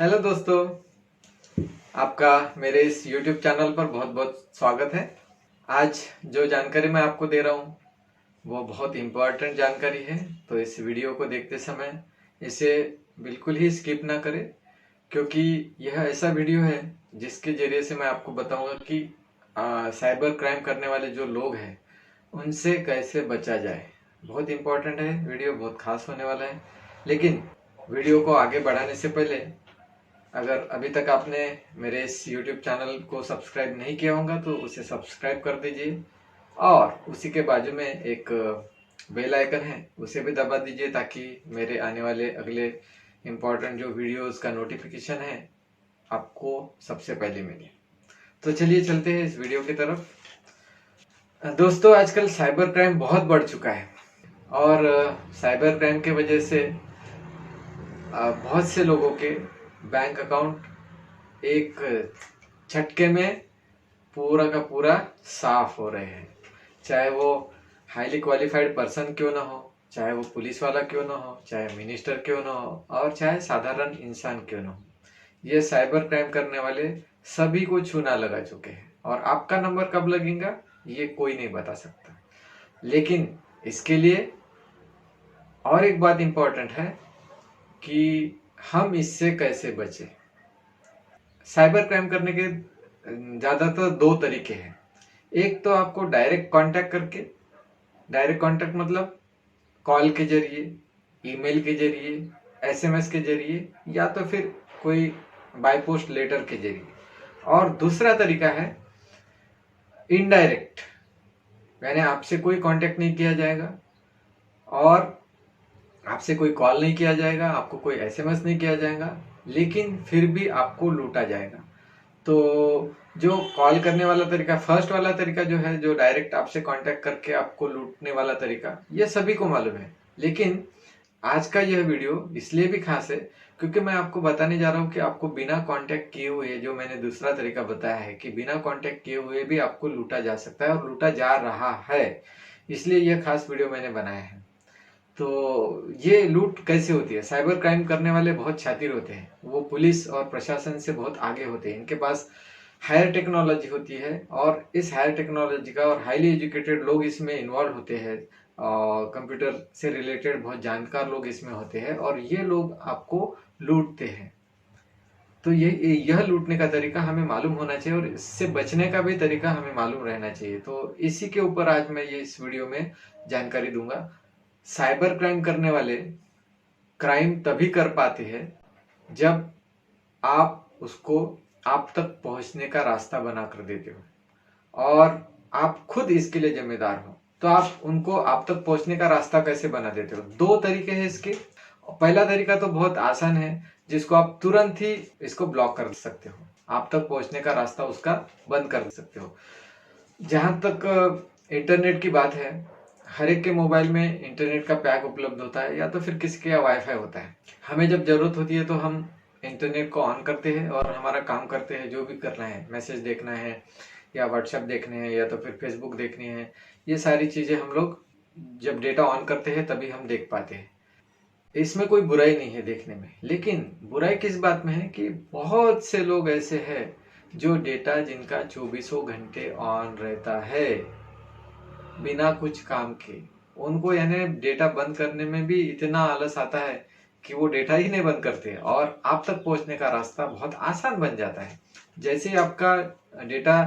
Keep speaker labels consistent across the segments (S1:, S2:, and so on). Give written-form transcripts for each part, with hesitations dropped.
S1: Hello दोस्तों, आपका मेरे इस YouTube चैनल पर बहुत बहुत स्वागत है। आज जो जानकारी मैं आपको दे रहा हूँ वो बहुत इम्पोर्टेंट जानकारी है, तो इस वीडियो को देखते समय इसे बिल्कुल ही स्किप ना करें, क्योंकि यह ऐसा वीडियो है जिसके जरिए से मैं आपको बताऊंगा कि साइबर क्राइम करने वाले जो लोग हैं उनसे कैसे बचा जाए। बहुत इम्पोर्टेंट है वीडियो, बहुत खास होने वाला है। लेकिन वीडियो को आगे बढ़ाने से पहले अगर अभी तक आपने मेरे इस YouTube चैनल को सब्सक्राइब नहीं किया होगा तो उसे सब्सक्राइब कर दीजिए, और उसी के बाजू में एक बेल आइकन है उसे भी दबा दीजिए, ताकि मेरे आने वाले अगले इम्पोर्टेंट जो वीडियोस का नोटिफिकेशन है आपको सबसे पहले मिले। तो चलिए चलते हैं इस वीडियो की तरफ। दोस्तों, आजकल साइबर क्राइम बहुत बढ़ चुका है, और साइबर क्राइम के वजह से बहुत से लोगों के बैंक अकाउंट एक झटके में पूरा का पूरा साफ हो रहे हैं। चाहे वो हाईली क्वालिफाइड पर्सन क्यों ना हो, चाहे वो पुलिस वाला क्यों ना हो, चाहे मिनिस्टर क्यों ना हो, और चाहे साधारण इंसान क्यों ना हो, ये साइबर क्राइम करने वाले सभी को छूना लगा चुके हैं। और आपका नंबर कब लगेगा ये कोई नहीं बता सकता। लेकिन इसके लिए और एक बात इंपॉर्टेंट है कि हम इससे कैसे बचें। साइबर क्राइम करने के ज्यादातर दो तरीके हैं। एक तो आपको डायरेक्ट कांटेक्ट करके, डायरेक्ट कांटेक्ट मतलब कॉल के जरिए, ईमेल के जरिए, एसएमएस के जरिए, या तो फिर कोई बाय पोस्ट लेटर के जरिए। और दूसरा तरीका है इनडायरेक्ट, यानी आपसे कोई कांटेक्ट नहीं किया जाएगा और आपसे कोई कॉल नहीं किया जाएगा, आपको कोई एसएमएस नहीं किया जाएगा, लेकिन फिर भी आपको लूटा जाएगा। तो जो कॉल करने वाला तरीका, फर्स्ट वाला तरीका जो है, जो डायरेक्ट आपसे कांटेक्ट करके आपको लूटने वाला तरीका, ये सभी को मालूम है। लेकिन आज का यह वीडियो इसलिए भी खास है क्योंकि मैं आपको बताने जा रहा हूँ कि आपको बिना कांटेक्ट किए हुए, जो मैंने दूसरा तरीका बताया है कि बिना कांटेक्ट किए हुए भी आपको लूटा जा सकता है और लूटा जा रहा है, इसलिए यह खास वीडियो मैंने बनाया है। तो ये लूट कैसे होती है? साइबर क्राइम करने वाले बहुत शातिर होते हैं, वो पुलिस और प्रशासन से बहुत आगे होते हैं, इनके पास हायर टेक्नोलॉजी होती है, और इस हायर टेक्नोलॉजी का और हाईली एजुकेटेड लोग इसमें इन्वॉल्व होते हैं, कंप्यूटर से रिलेटेड बहुत जानकार लोग इसमें होते हैं, और ये लोग आपको लूटते हैं। तो यह लूटने का तरीका हमें मालूम होना चाहिए, और इससे बचने का भी तरीका हमें मालूम रहना चाहिए। तो इसी के ऊपर आज मैं ये इस वीडियो में जानकारी दूंगा। साइबर क्राइम करने वाले क्राइम तभी कर पाते हैं जब आप उसको आप तक पहुंचने का रास्ता बना कर देते हो, और आप खुद इसके लिए जिम्मेदार हो। तो आप उनको आप तक पहुंचने का रास्ता कैसे बना देते हो? दो तरीके हैं इसके। पहला तरीका तो बहुत आसान है, जिसको आप तुरंत ही इसको ब्लॉक कर सकते हो, आप तक पहुंचने का रास्ता उसका बंद कर सकते हो। जहां तक इंटरनेट की बात है, हर एक के मोबाइल में इंटरनेट का पैक उपलब्ध होता है, या तो फिर किसी के वाईफाई होता है। हमें जब जरूरत होती है तो हम इंटरनेट को ऑन करते हैं और हमारा काम करते हैं, जो भी करना है, मैसेज देखना है या व्हाट्सएप देखने हैं या तो फिर फेसबुक देखनी है, ये सारी चीजें हम लोग जब डेटा ऑन करते हैं तभी हम देख पाते हैं। इसमें कोई बुराई नहीं है देखने में, लेकिन बुराई किस बात में है कि बहुत से लोग ऐसे हैं जो डेटा जिनका 24 घंटे ऑन रहता है बिना कुछ काम के, उनको यानी डेटा बंद करने में भी इतना आलस आता है कि वो डेटा ही नहीं बंद करते, और आप तक पहुंचने का रास्ता बहुत आसान बन जाता है। जैसे ही आपका डेटा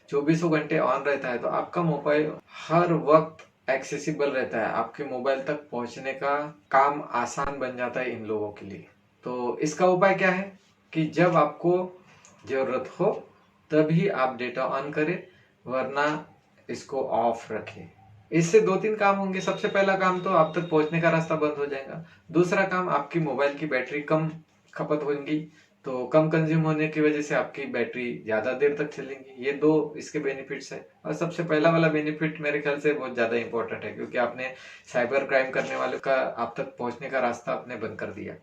S1: 24 घंटे ऑन रहता है तो आपका मोबाइल हर वक्त एक्सेसिबल रहता है, आपके मोबाइल तक पहुंचने का काम आसान बन जाता है इन लोगों के लिए। तो इसका उपाय क्या है कि जब आपको जरूरत हो तभी आप डेटा ऑन करें, वरना इसको ऑफ रखें। इससे दो तीन काम होंगे। सबसे पहला काम तो आप तक पहुंचने का रास्ता बंद हो जाएगा। दूसरा काम, आपकी मोबाइल की बैटरी कम खपत होगी, तो कम कंज्यूम होने की वजह से आपकी बैटरी ज्यादा देर तक चलेगी। ये दो इसके बेनिफिट्स है। और सबसे पहला वाला बेनिफिट मेरे ख्याल से बहुत ज्यादा इंपॉर्टेंट है, क्योंकि आपने साइबर क्राइम करने वालों का आप तक पहुंचने का रास्ता आपने बंद कर दिया।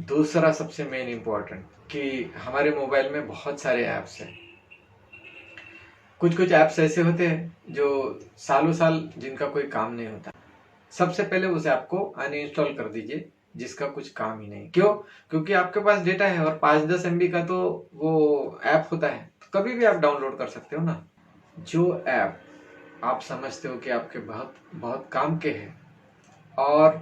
S1: दूसरा सबसे मेन इंपॉर्टेंट कि हमारे मोबाइल में बहुत सारे ऐप्स हैं। कुछ कुछ ऐप्स ऐसे होते हैं जो सालों साल जिनका कोई काम नहीं होता। सबसे पहले उस ऐप को अनइंस्टॉल कर दीजिए, जिसका कुछ काम ही नहीं। क्यों? क्योंकि आपके पास डेटा है और 5-10 MB का तो वो ऐप होता है, तो कभी भी आप डाउनलोड कर सकते हो ना। जो ऐप आप समझते हो कि आपके बहुत बहुत काम के हैं और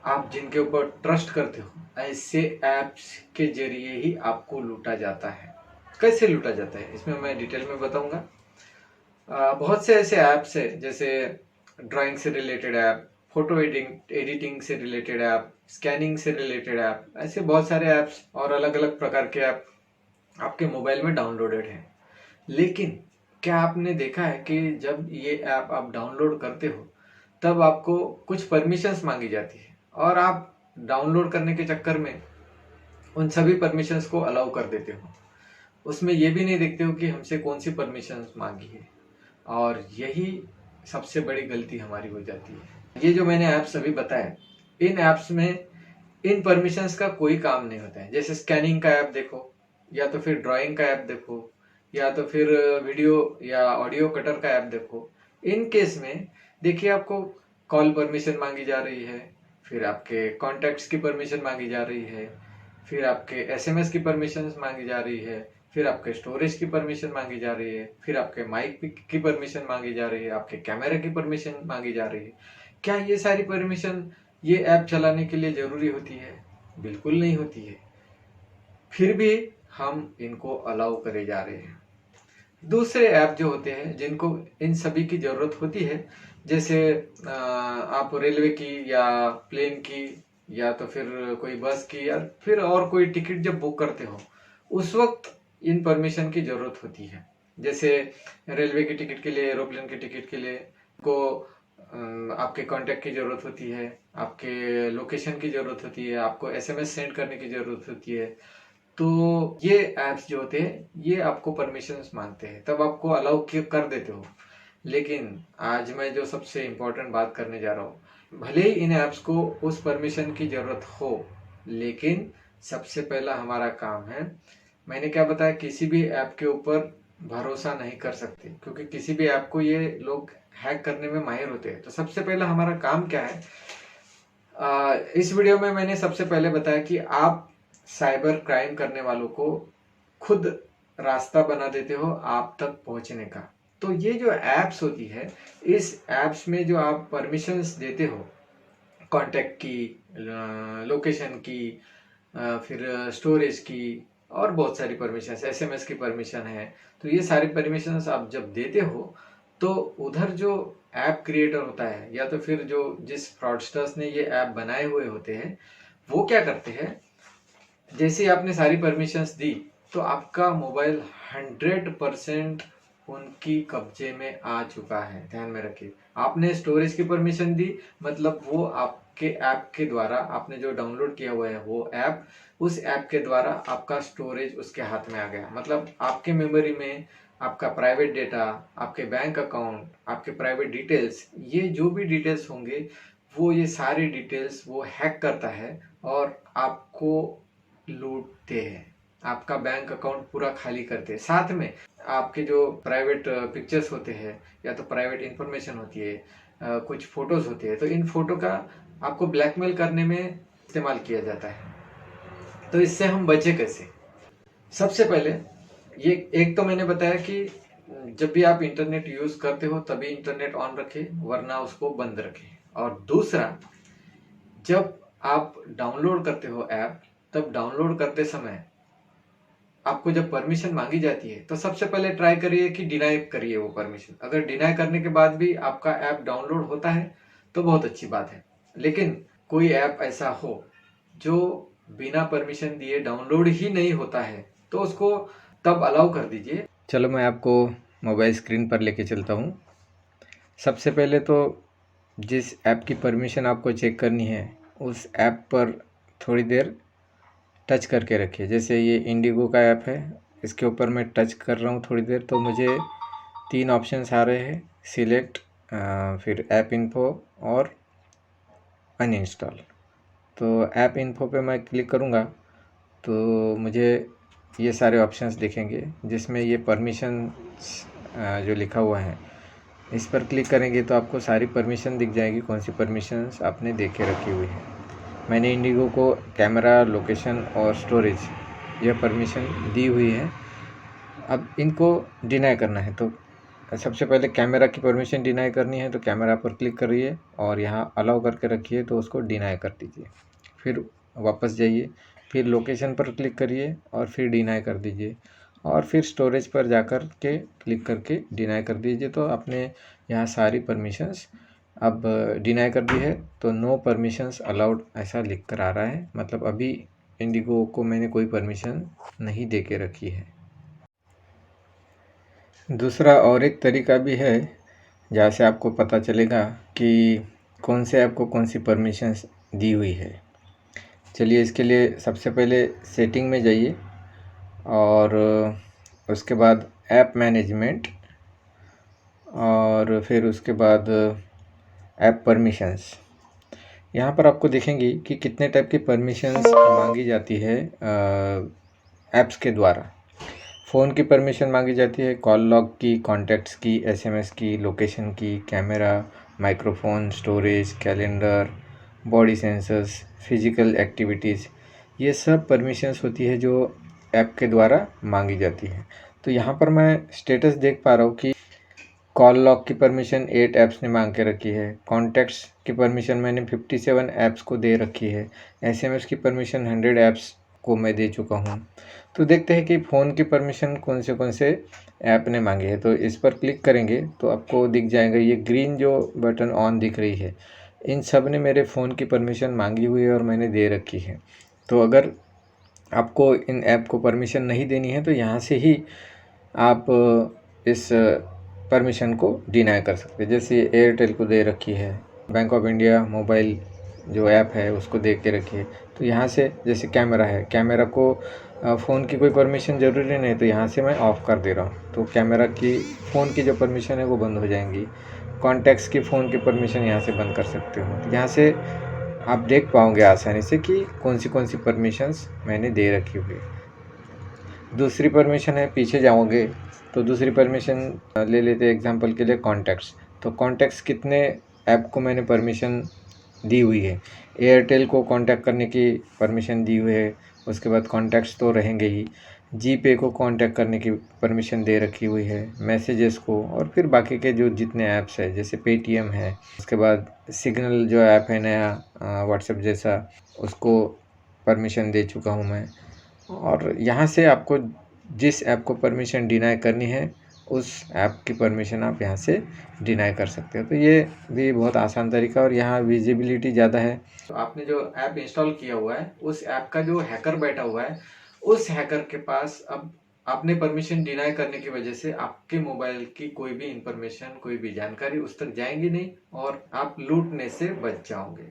S1: आप जिनके ऊपर ट्रस्ट करते हो, ऐसे ऐप्स के जरिए ही आपको लूटा जाता है। कैसे लूटा जाता है इसमें मैं डिटेल में बताऊंगा। बहुत से ऐसे ऐप्स है, जैसे ड्राइंग से रिलेटेड ऐप, फोटो एडिटिंग से रिलेटेड ऐप, स्कैनिंग से रिलेटेड ऐप, ऐसे बहुत सारे ऐप्स और अलग अलग प्रकार के ऐप आपके मोबाइल में डाउनलोडेड हैं। लेकिन क्या आपने देखा है कि जब ये ऐप आप डाउनलोड करते हो तब आपको कुछ परमिशंस मांगी जाती है और आप डाउनलोड करने के चक्कर में उन सभी परमिशंस को अलाउ कर देते हो। उसमें ये भी नहीं देखते हो कि हमसे कौन सी परमिशंस मांगी है, और यही सबसे बड़ी गलती हमारी हो जाती है। ये जो मैंने ऐप्स अभी बताया, इन ऐप्स में इन परमिशंस का कोई काम नहीं होता है। जैसे स्कैनिंग का ऐप देखो, या तो फिर ड्राइंग का ऐप देखो, या तो फिर वीडियो या ऑडियो कटर का ऐप देखो। इन केस में देखिए आपको कॉल परमिशन मांगी जा रही है, फिर आपके कॉन्टैक्ट्स की परमिशन मांगी जा रही है, फिर आपके SMS की परमिशन मांगी जा रही है, फिर आपके स्टोरेज की परमिशन मांगी जा रही है, फिर आपके माइक की परमिशन मांगी जा रही है, आपके कैमरे की परमिशन मांगी जा रही है। क्या ये सारी परमिशन ये ऐप चलाने के लिए जरूरी होती है? बिल्कुल नहीं होती है, फिर भी हम इनको अलाउ करे जा रहे हैं। दूसरे ऐप जो होते हैं जिनको इन सभी की जरूरत होती है, जैसे आप रेलवे की या प्लेन की या तो फिर कोई बस की या फिर और कोई टिकट जब बुक करते हो, उस वक्त इन परमिशन की जरूरत होती है। जैसे रेलवे की टिकट के लिए, एरोप्लेन की टिकट के लिए को आपके कांटेक्ट की जरूरत होती है, आपके लोकेशन की जरूरत होती है, आपको SMS सेंड करने की जरूरत होती है। तो ये ऐप्स जो होते हैं ये आपको परमिशंस मांगते हैं, तब आपको अलाउ कर देते हो। लेकिन आज मैं जो सबसे इम्पोर्टेंट बात करने जा रहा हूँ, भले ही इन ऐप्स को उस परमिशन की जरूरत हो, लेकिन सबसे पहला हमारा काम है, मैंने क्या बताया, किसी भी ऐप के ऊपर भरोसा नहीं कर सकते, क्योंकि किसी भी ऐप को ये लोग हैक करने में माहिर होते हैं। तो सबसे पहला हमारा काम क्या है, इस वीडियो में मैंने सबसे पहले बताया कि आप साइबर क्राइम करने वालों को खुद रास्ता बना देते हो आप तक पहुंचने का। तो ये जो एप्स होती है, इस एप्स में जो आप परमिशंस देते हो, कांटेक्ट की, लोकेशन की, फिर स्टोरेज की, और बहुत सारी परमिशंस, SMS की परमिशन है, तो ये सारी परमिशंस आप जब देते हो तो उधर जो ऐप क्रिएटर होता है या तो फिर जो जिस फ्रॉडस्टर्स ने ये ऐप बनाए हुए होते हैं, वो क्या करते हैं, जैसे आपने सारी परमिशंस दी तो आपका मोबाइल 100% उनकी कब्जे में आ चुका है। ध्यान में रखिए, आपने स्टोरेज की परमिशन दी, मतलब वो आपके ऐप के द्वारा, आपने जो डाउनलोड किया हुआ है वो ऐप, उस ऐप के द्वारा आपका स्टोरेज उसके हाथ में आ गया। मतलब आपके मेमोरी में आपका प्राइवेट डेटा, आपके बैंक अकाउंट, आपके प्राइवेट डिटेल्स, ये जो भी डिटेल्स होंगे वो ये सारी डिटेल्स वो हैक करता है और आपको लूटते हैं, आपका बैंक अकाउंट पूरा खाली करते हैं। साथ में आपके जो प्राइवेट पिक्चर्स होते हैं या तो प्राइवेट इंफॉर्मेशन होती है, कुछ फोटोज होती है, तो इन फोटो का आपको ब्लैकमेल करने में इस्तेमाल किया जाता है। तो इससे हम बचे कैसे? सबसे पहले ये एक तो मैंने बताया कि जब भी आप इंटरनेट यूज करते हो तभी इंटरनेट ऑन रखें, वरना उसको बंद रखें। और दूसरा, जब आप डाउनलोड करते हो ऐप, तब डाउनलोड करते समय आपको जब परमिशन मांगी जाती है तो सबसे पहले ट्राई करिए कि डिनाई करिए वो परमिशन। अगर डिनाई करने के बाद भी आपका ऐप डाउनलोड होता है तो बहुत अच्छी बात है। लेकिन कोई ऐप ऐसा हो जो बिना परमिशन दिए डाउनलोड ही नहीं होता है तो उसको तब अलाउ कर दीजिए। चलो मैं आपको मोबाइल स्क्रीन पर लेके चलता हूँ। सबसे पहले तो जिस ऐप की परमिशन आपको चेक करनी है उस ऐप पर थोड़ी देर टच करके रखिए। जैसे ये इंडिगो का ऐप है, इसके ऊपर मैं टच कर रहा हूँ थोड़ी देर, तो मुझे 3 ऑप्शंस आ रहे हैं, सिलेक्ट, फिर ऐप इन्फो और अनइंस्टॉल। तो ऐप इन्फो पे मैं क्लिक करूँगा तो मुझे ये सारे ऑप्शंस दिखेंगे, जिसमें ये परमिशन जो लिखा हुआ है इस पर क्लिक करेंगे तो आपको सारी परमिशन दिख जाएगी, कौन सी परमिशंस आपने दे के रखी हुई है। मैंने इंडिगो को कैमरा, लोकेशन और स्टोरेज यह परमिशन दी हुई है। अब इनको डिनाई करना है तो सबसे पहले कैमरा की परमिशन डिनाई करनी है, तो कैमरा पर क्लिक करिए और यहाँ अलाउ करके रखिए, तो उसको डिनाई कर दीजिए। फिर वापस जाइए, फिर लोकेशन पर क्लिक करिए और फिर डिनाई कर दीजिए, और फिर स्टोरेज पर जाकर के क्लिक करके डिनाई कर दीजिए। तो आपने यहाँ सारी परमिशंस अब डिनाई कर दी है, तो नो परमिशंस अलाउड ऐसा लिख कर आ रहा है, मतलब अभी इंडिगो को मैंने कोई परमिशन नहीं दे के रखी है। दूसरा और एक तरीका भी है जहाँ से आपको पता चलेगा कि कौन से ऐप को कौन सी परमिशंस दी हुई है। चलिए, इसके लिए सबसे पहले सेटिंग में जाइए और उसके बाद ऐप मैनेजमेंट और फिर उसके बाद ऐप परमिशंस। यहाँ पर आपको दिखेंगी कि कितने टाइप की परमिशंस मांगी जाती है ऐप्स के द्वारा। फ़ोन की परमिशन मांगी जाती है, कॉल लॉग की, कॉन्टैक्ट्स की, एसएमएस की, लोकेशन की, camera, microphone, storage, calendar, body sensors, physical activities, ये सब परमिशंस होती है जो ऐप के द्वारा मांगी जाती है। तो यहाँ पर मैं स्टेटस देख पा रहा हूँ कि कॉल लॉग की परमिशन 8 ऐप्स ने मांग के रखी है, कॉन्टैक्ट्स की परमिशन मैंने 57 ऐप्स को दे रखी है, एसएमएस की परमिशन 100 ऐप्स को मैं दे चुका हूँ। तो देखते हैं कि फ़ोन की परमिशन कौन से ऐप ने मांगी है। तो इस पर क्लिक करेंगे तो आपको दिख जाएगा ये ग्रीन जो बटन ऑन दिख रही है, इन सब ने मेरे फ़ोन की परमिशन मांगी हुई है और मैंने दे रखी है। तो अगर आपको इन ऐप को परमिशन नहीं देनी है तो यहाँ से ही आप इस परमिशन को डिनाई कर सकते हैं। जैसे एयरटेल को दे रखी है, बैंक ऑफ इंडिया मोबाइल जो ऐप है उसको दे के रखी है। तो यहाँ से जैसे कैमरा है, कैमरा को फ़ोन की कोई परमिशन ज़रूरी नहीं, तो यहाँ से मैं ऑफ़ कर दे रहा हूँ, तो कैमरा की फ़ोन की जो परमिशन है वो बंद हो जाएंगी। कॉन्टैक्ट्स की फ़ोन की परमिशन यहाँ से बंद कर सकते हो। तो यहाँ से आप देख पाओगे आसानी से कि कौन सी परमिशंस मैंने दे रखी हुई है। दूसरी परमिशन है, पीछे जाओगे तो दूसरी परमिशन ले लेते एग्जांपल के लिए कॉन्टैक्ट्स। तो कॉन्टैक्ट्स कितने ऐप को मैंने परमिशन दी हुई है। एयरटेल को कांटेक्ट करने की परमिशन दी हुई है, उसके बाद कॉन्टैक्ट्स तो रहेंगे ही, जीपे को कांटेक्ट करने की परमिशन दे रखी हुई है, मैसेजेस को, और फिर बाकी के जो जितने ऐप्स है जैसे पेटीएम है, उसके बाद सिग्नल जो ऐप है नया व्हाट्सएप जैसा, उसको परमिशन दे चुका हूँ मैं। और यहाँ से आपको जिस ऐप को परमिशन डिनाई करनी है उस ऐप की परमिशन आप यहाँ से डिनाई कर सकते हो। तो ये भी बहुत आसान तरीका, और यहाँ विजिबिलिटी ज़्यादा है। तो आपने जो ऐप इंस्टॉल किया हुआ है उस ऐप का जो हैकर बैठा हुआ है, उस हैकर के पास अब आपने परमिशन डिनाई करने की वजह से आपके मोबाइल की कोई भी इंफॉर्मेशन, कोई भी जानकारी उस तक जाएंगी नहीं और आप लूटने से बच जाओगे।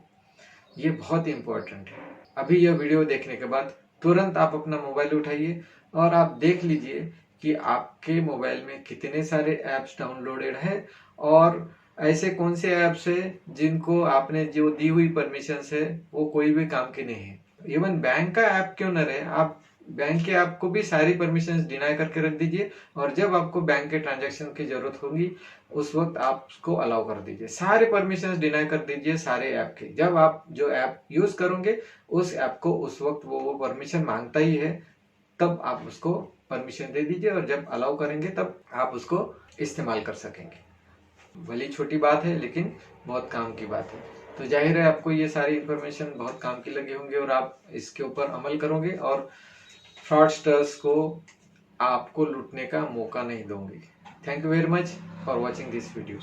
S1: ये बहुत इंपॉर्टेंट है। अभी यह वीडियो देखने के बाद तुरंत आप अपना मोबाइल उठाइए और आप देख लीजिए कि आपके मोबाइल में कितने सारे ऐप्स डाउनलोडेड हैं और ऐसे कौन से ऐप्स है जिनको आपने जो दी हुई परमिशंस है वो कोई भी काम की नहीं है। इवन बैंक का ऐप क्यों न रहे, आप बैंक के ऐप को भी सारी परमिशंस डिनाई करके रख दीजिए, और जब आपको बैंक के ट्रांजैक्शन की जरूरत होगी उस वक्त आप उसको अलाउ कर दीजिए। सारे परमिशंस डिनाई कर दीजिए सारे ऐप के। जब आप जो ऐप यूज करोगे उस ऐप को उस वक्त वो परमिशन मांगता ही है, तब आप उसको परमिशन दे दीजिए, और जब अलाउ करेंगे तब आप उसको इस्तेमाल कर सकेंगे। भली छोटी बात है लेकिन बहुत काम की बात है। तो जाहिर है आपको ये सारी इंफॉर्मेशन बहुत काम की लगी होंगी और आप इसके ऊपर अमल करोगे और फ्रॉडस्टर्स को आपको लूटने का मौका नहीं दोगे। Thank you very much for watching this video.